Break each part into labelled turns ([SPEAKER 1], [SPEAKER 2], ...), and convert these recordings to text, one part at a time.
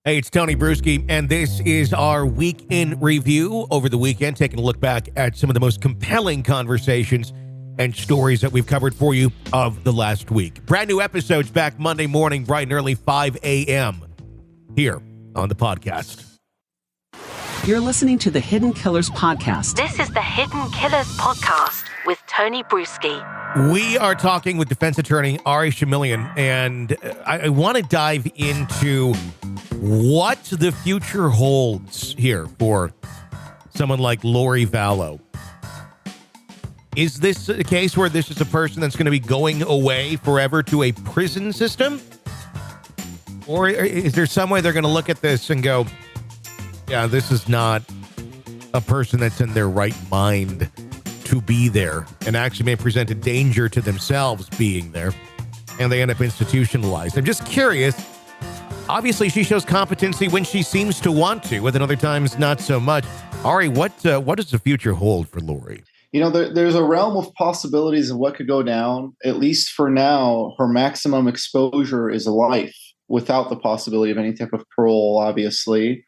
[SPEAKER 1] Hey, it's Tony Bruschi, and this is our week in review over the weekend, taking a look back at some of the most compelling conversations and stories that we've covered for you of the last week. Brand new episodes back Monday morning, bright and early, 5 a.m. here on the podcast.
[SPEAKER 2] You're listening to the Hidden Killers podcast.
[SPEAKER 3] This is the Hidden Killers podcast with Tony Bruschi.
[SPEAKER 1] We are talking with defense attorney Ari Shamilian, and I want to dive into what the future holds here for someone like Lori Vallow. Is this a case where this is a person that's going to be going away forever to a prison system? Or is there some way they're going to look at this and go, yeah, this is not a person that's in their right mind to be there, and actually may present a danger to themselves being there, and they end up institutionalized? I'm just curious. Obviously, she shows competency when she seems to want to, with other times not so much. Ari, what does the future hold for Lori?
[SPEAKER 4] You know, there's a realm of possibilities of what could go down. At least for now, her maximum exposure is life without the possibility of any type of parole, obviously.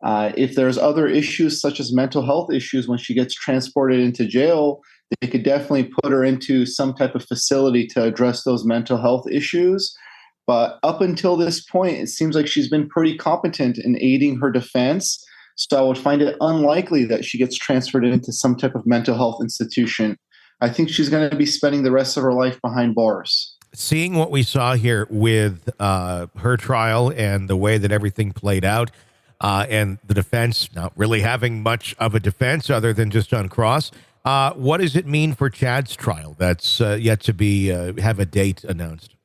[SPEAKER 4] If there's other issues such as mental health issues when she gets transported into jail, they could definitely put her into some type of facility to address those mental health issues. But up until this point, it seems like she's been pretty competent in aiding her defense. So I would find it unlikely that she gets transferred into some type of mental health institution. I think she's going to be spending the rest of her life behind bars.
[SPEAKER 1] Seeing what we saw here with her trial and the way that everything played out, and the defense not really having much of a defense other than just on cross, what does it mean for Chad's trial that's yet to be have a date announced?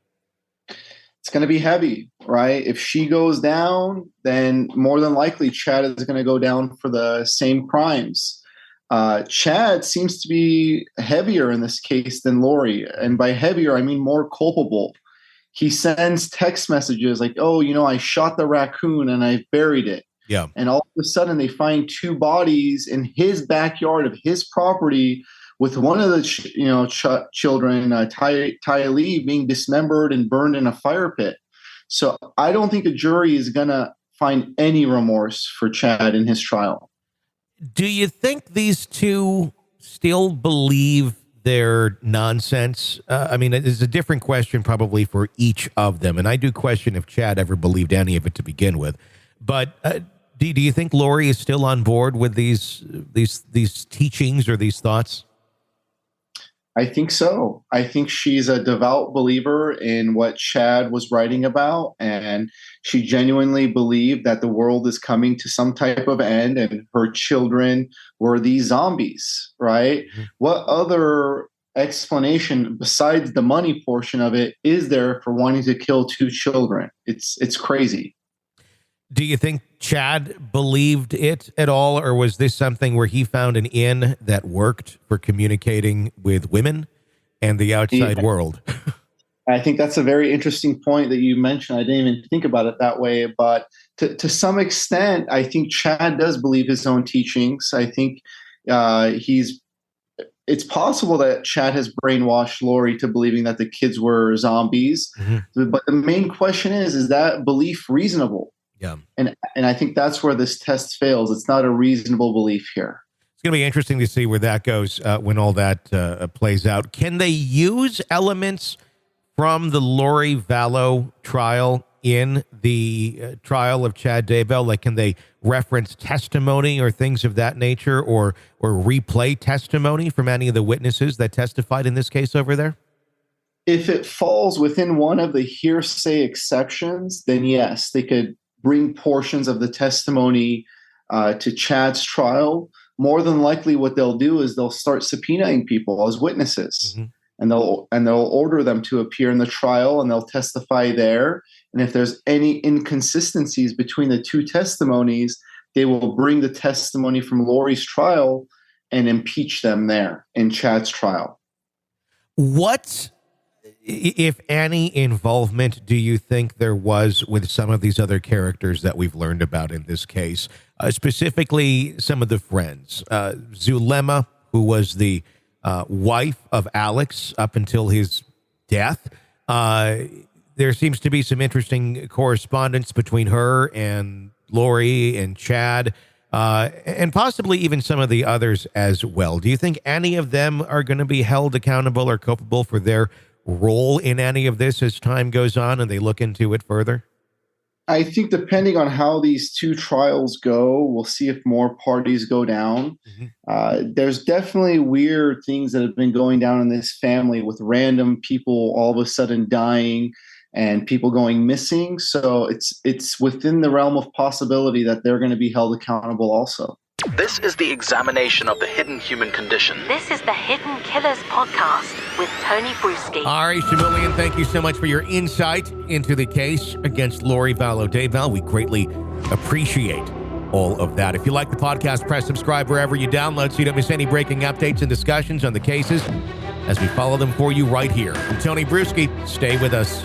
[SPEAKER 4] It's going to be heavy, right? If she goes down, then more than likely Chad is going to go down for the same crimes. Chad seems to be heavier in this case than Lori. And by heavier, I mean more culpable. He sends text messages like, oh, you know, I shot the raccoon and I buried it.
[SPEAKER 1] Yeah.
[SPEAKER 4] And all of a sudden they find two bodies in his backyard of his property, with one of the children, Tylee, being dismembered and burned in a fire pit. So I don't think a jury is going to find any remorse for Chad in his trial.
[SPEAKER 1] Do you think these two still believe their nonsense? I mean, it's a different question probably for each of them. And I do question if Chad ever believed any of it to begin with. But do you think Lori is still on board with these teachings or these thoughts?
[SPEAKER 4] I think so. I think she's a devout believer in what Chad was writing about, and she genuinely believed that the world is coming to some type of end and her children were these zombies, right? Mm-hmm. What other explanation besides the money portion of it is there for wanting to kill two children? It's crazy.
[SPEAKER 1] Do you think Chad believed it at all, or was this something where he found an in that worked for communicating with women and the outside world?
[SPEAKER 4] I think that's a very interesting point that you mentioned. I didn't even think about it that way, but to some extent, I think Chad does believe his own teachings. I think it's possible that Chad has brainwashed Lori to believing that the kids were zombies. Mm-hmm. But the main question is that belief reasonable?
[SPEAKER 1] Yeah.
[SPEAKER 4] And I think that's where this test fails. It's not a reasonable belief here.
[SPEAKER 1] It's going to be interesting to see where that goes when all that plays out. Can they use elements from the Lori Vallow trial in the trial of Chad Daybell? Like, can they reference testimony or things of that nature, or replay testimony from any of the witnesses that testified in this case over there?
[SPEAKER 4] If it falls within one of the hearsay exceptions, then yes, they could bring portions of the testimony to Chad's trial. More than likely what they'll do is they'll start subpoenaing people as witnesses. Mm-hmm. And they'll order them to appear in the trial, and they'll testify there. And if there's any inconsistencies between the two testimonies, they will bring the testimony from Lori's trial and impeach them there in Chad's trial.
[SPEAKER 1] What, if any, involvement do you think there was with some of these other characters that we've learned about in this case? Specifically, some of the friends. Zulema, who was the wife of Alex up until his death. there seems to be some interesting correspondence between her and Lori and Chad, and possibly even some of the others as well. Do you think any of them are going to be held accountable or culpable for their role in any of this as time goes on and they look into it further?
[SPEAKER 4] I think depending on how these two trials go, we'll see if more parties go down. There's definitely weird things that have been going down in this family with random people all of a sudden dying and people going missing. So it's within the realm of possibility that they're going to be held accountable also.
[SPEAKER 5] This is the examination of the hidden human condition.
[SPEAKER 3] This is the Hidden Killers podcast with Tony Bruschi.
[SPEAKER 1] Ari Shamilian, thank you so much for your insight into the case against Lori Vallow Daybell. We greatly appreciate all of that. If you like the podcast, press subscribe wherever you download so you don't miss any breaking updates and discussions on the cases as we follow them for you right here. I'm Tony Bruschi. Stay with us.